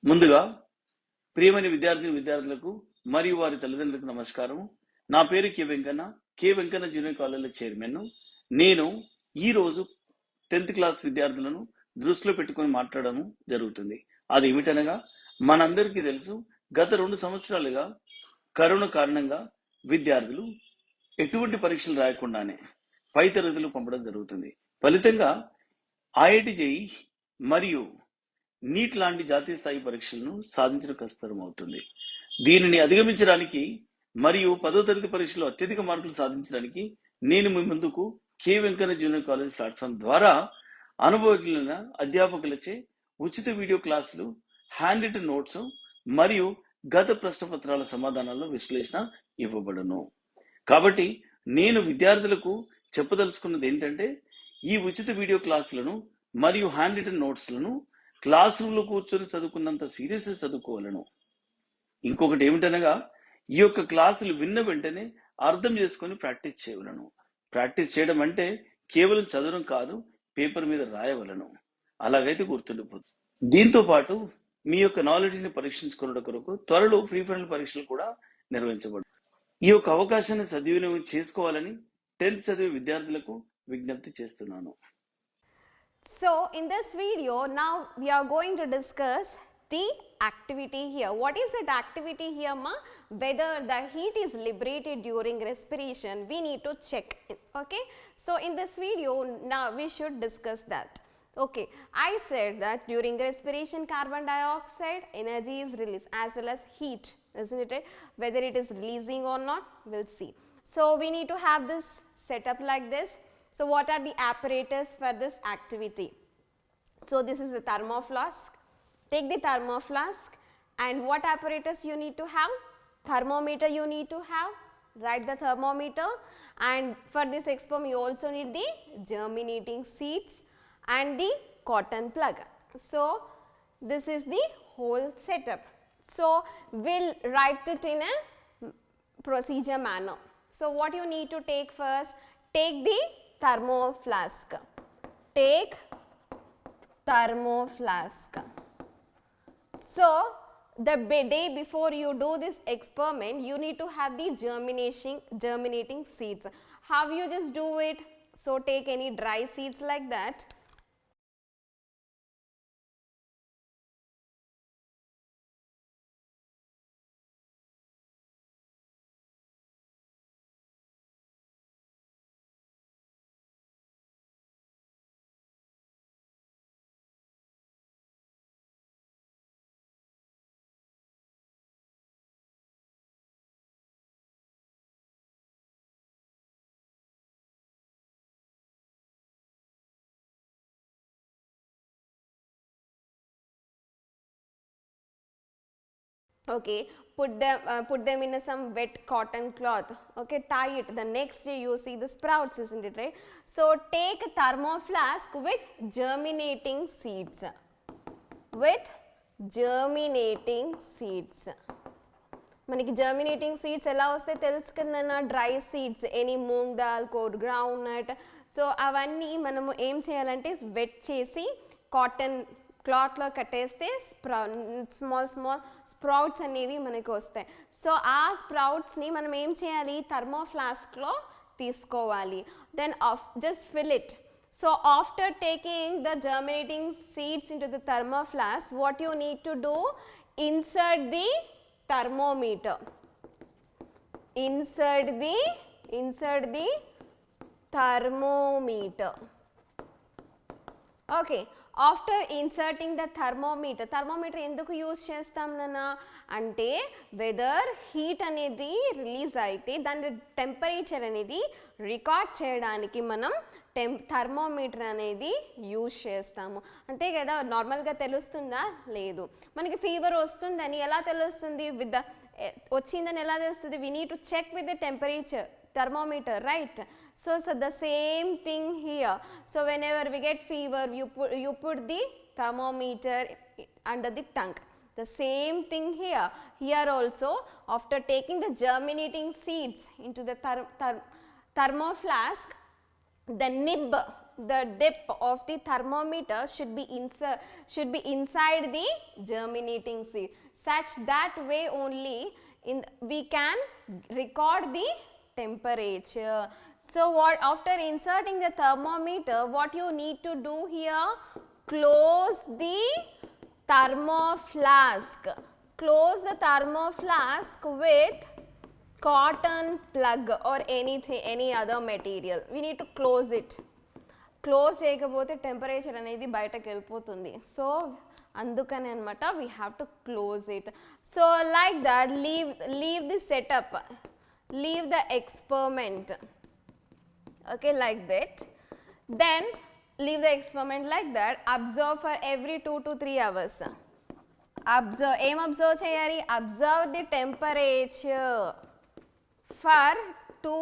ముందుగా ప్రియమైన విద్యార్థులకు మరియు వారి తల్లిదండ్రులకు నమస్కారం. నా పేరు K Venkanna junior college chairman. నేను ఈ రోజు 10th క్లాస్ విద్యార్థులను దృష్టిలో పెట్టుకొని మాట్లాడడం జరుగుతుంది. అది ఏమిటనగా మనందరికీ తెలుసు, గత 2 సంవత్సరాలుగా కరోనా కారణంగా విద్యార్థులు ఎటువంటి పరీక్షలు రాయకుండానే పై తరగతులు పంపడం జరుగుతుంది. ఫలితంగా ఐఐటి జేఈ మరియు నీట్ లాంటి జాతీయ స్థాయి పరీక్షలను సాధించడం కష్టతరం అవుతుంది. దీనిని అధిగమించడానికి మరియు 10వ తరగతి పరీక్షలో అత్యధిక మార్కులు సాధించడానికి నేను మీ ముందుకు K Venkanna junior college platform ద్వారా అనుభవజ్ఞులైన అధ్యాపకులచే ఉచిత వీడియో క్లాసులు, హ్యాండ్ రిటన్ నోట్స్ మరియు గత ప్రశ్నపత్రాల సమాధానాల విశ్లేషణ ఇవ్వబడును. కాబట్టి నేను విద్యార్థులకు చెప్పదలుచుకున్నది ఏంటంటే, ఈ ఉచిత వీడియో క్లాసులను మరియు హ్యాండ్ రిటన్ నోట్స్లను క్లాస్ రూమ్ లో కూర్చొని చదువుకున్నంత సీరియస్ చదువుకోవాలను. ఇంకొకటి ఏమిటనగా, ఈ యొక్క క్లాసులు విన్న వెంటనే అర్థం చేసుకొని ప్రాక్టీస్ చేయవలను. ప్రాక్టీస్ చేయడం అంటే కేవలం చదవడం కాదు, పేపర్ మీద రాయవలను. అలాగైతే గుర్తుండిపోతుంది. దీంతో పాటు మీ యొక్క నాలెడ్జ్ ని పరీక్షించుకున్న కొరకు త్వరలో ఫ్రీ ఫైనల్ పరీక్షలు కూడా నిర్వహించబడు. ఈ యొక్క అవకాశాన్ని సద్వినియోగం చేసుకోవాలని 10th చదివే విద్యార్థులకు విజ్ఞప్తి చేస్తున్నాను. So in this video now we are going to discuss the activity here. What is that activity here, ma? Whether the heat is liberated during respiration, we need to check. Okay, so in this video now we should discuss that. Okay, I said that during respiration carbon dioxide energy is released as well as heat, isn't it? Whether it is releasing or not, we'll see. So we need to have this set up like this. So what are the apparatus for this activity? So this is the thermoflask. Take the thermoflask, and what apparatus you need to have? Thermometer you need to have. Write the thermometer, and for this experiment you also need the germinating seeds and the cotton plug. So this is the whole setup. So we'll write it in a procedure manner. So what you need to take first? Take the thermoflask. Take thermoflask. So the day before you do this experiment, you need to have the germinating seeds. How you just do it? So take any dry seeds like that. Okay, put them in some wet cotton cloth. Okay, tie it. The next day you see the sprouts, isn't it, right? So take a thermoflask with germinating seeds. With germinating seeds. మనకి germinating seeds ఎలా వస్తాయి తెలుసు కదా, dry seeds, any moong dal, కోడ్ groundnut. So అవన్నీ మనము ఏం చేయాలంటే వెట్ చేసి కాటన్ క్లాత్లో కట్టేస్తే స్మాల్ స్ప్రౌట్స్ అనేవి మనకు వస్తాయి. సో ఆ స్ప్రౌట్స్ని మనం ఏం చేయాలి, థర్మోఫ్లాస్క్లో తీసుకోవాలి. Then just fill it. So after taking the germinating seeds into the thermoflask, what you need to do? Insert the thermometer. Insert the thermometer. Okay. After inserting the thermometer ఎందుకు యూజ్ చేస్తాం నాన్న అంటే, వెదర్ హీట్ అనేది release అయితే దాని temperature అనేది record చేయడానికి మనం థర్మోమీటర్ అనేది యూజ్ చేస్తాము. అంతే కదా, నార్మల్గా తెలుస్తుందా? లేదు. మనకి ఫీవర్ వస్తుందని ఎలా తెలుస్తుంది? వచ్చిందని ఎలా తెలుస్తుంది? we need to check with the temperature thermometer, right? So the same thing here. So whenever we get fever, you put the thermometer under the tongue. The same thing here. Here also, after taking the germinating seeds into the thermoflask, the nib the dip of the thermometer should be inside the germinating seed. Such that way only we can record the temperature. So what, after inserting the thermometer, what you need to do here? Close the thermoflask. Close the thermoflask with cotton plug or anything, any other material. We need to close it. Close చేయకపోతే temperature అనేది బయటకు వెళ్ళిపోతుంది. So అందుకని అనమాట we have to close it. So like that leave the setup, leave the experiment, okay, like that. Then leave the experiment like that. Observe for every 2 to 3 hours. Observe, ఏం observe చేయాలి? Observe the temperature for 2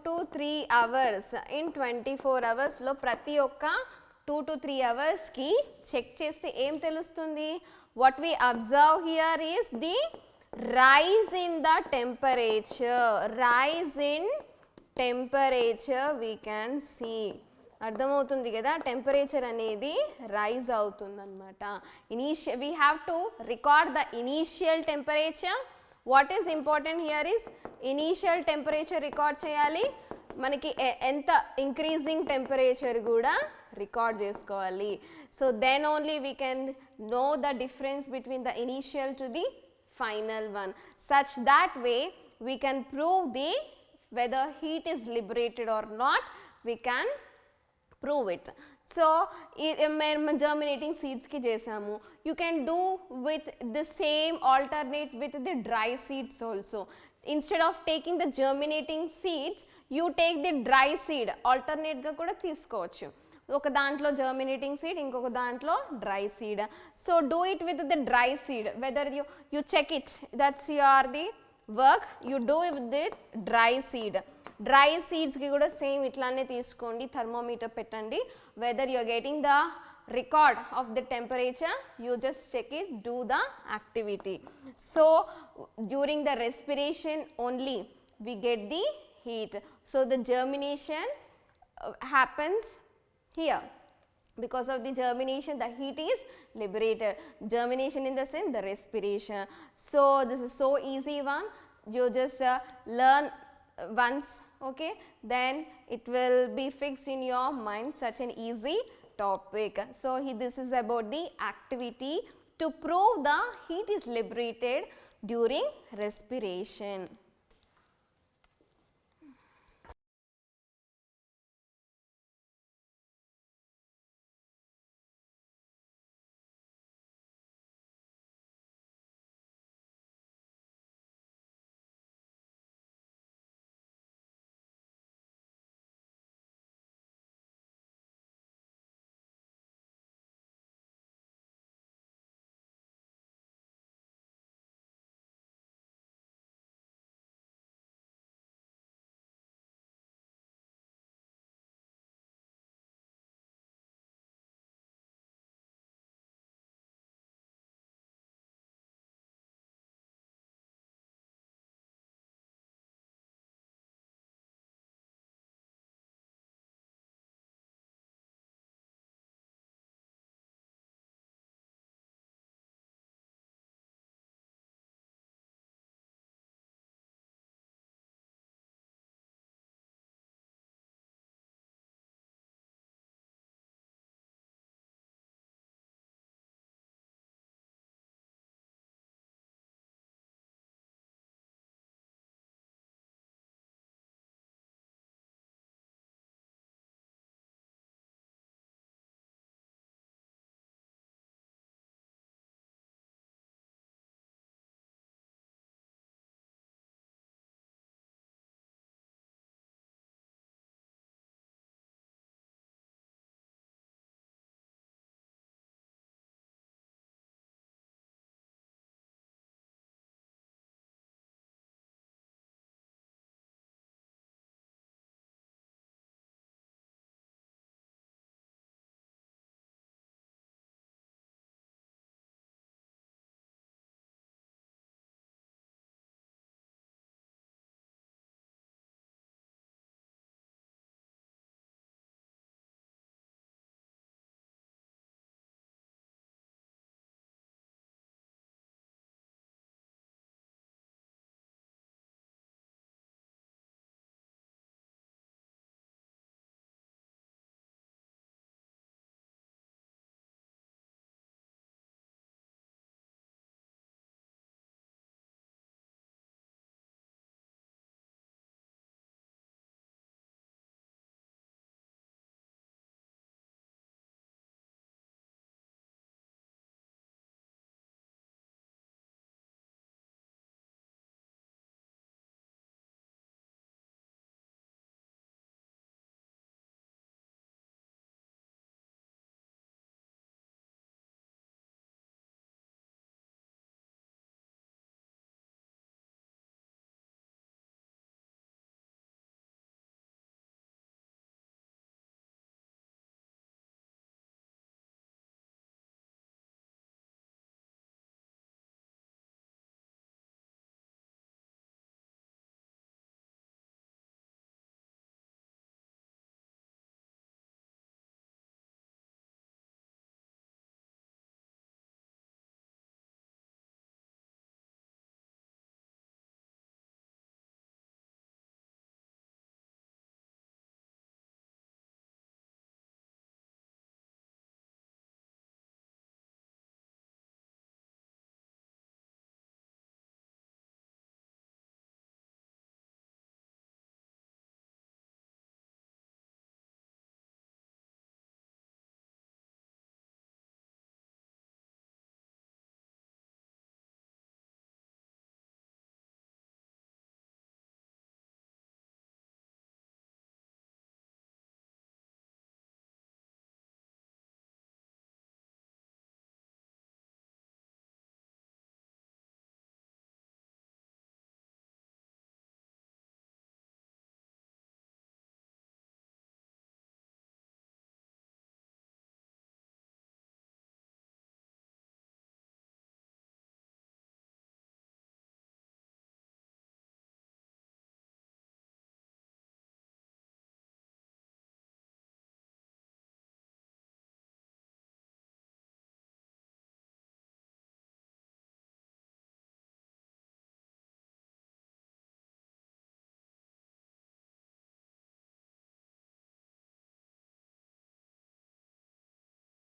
to 3 hours. In 24 hours లో ప్రతి ఒక్క 2 to 3 hours కి check చేస్తే ఏం తెలుస్తుంది? What we observe here is the rise in the temperature. Rise in temperature we can see. అర్థమవుతుంది కదా, టెంపరేచర్ అనేది రైజ్ అవుతుంది అనమాట. We have to record the initial temperature. What is important here is initial temperature record చేయాలి. మనకి ఎంత increasing temperature కూడా record చేసుకోవాలి. So then only we can know the difference between the initial to the final one. Such that way we can prove the whether heat is liberated or not, we can prove it. So germinating seeds ki chesamu. You can do with the same alternate with the dry seeds also. Instead of taking the germinating seeds, you take the dry seed. Alternate ga kuda teesukovachu. ఒక దాంట్లో germinating seed, ఇంకొక దాంట్లో dry seed. So do it with the dry seed. Whether you check it, that's your the work. You do with the dry seed. Dry సీడ్స్కి కూడా same ఇట్లానే తీసుకోండి, thermometer పెట్టండి. Whether you are getting the record of the temperature, you just check it, do the activity. So during the respiration only we get the heat. So the germination happens here. Because of the germination, the heat is liberated. Germination in the sense the respiration. So this is so easy one. You just learn once, okay, then it will be fixed in your mind, such an easy topic. So this is about the activity to prove the heat is liberated during respiration.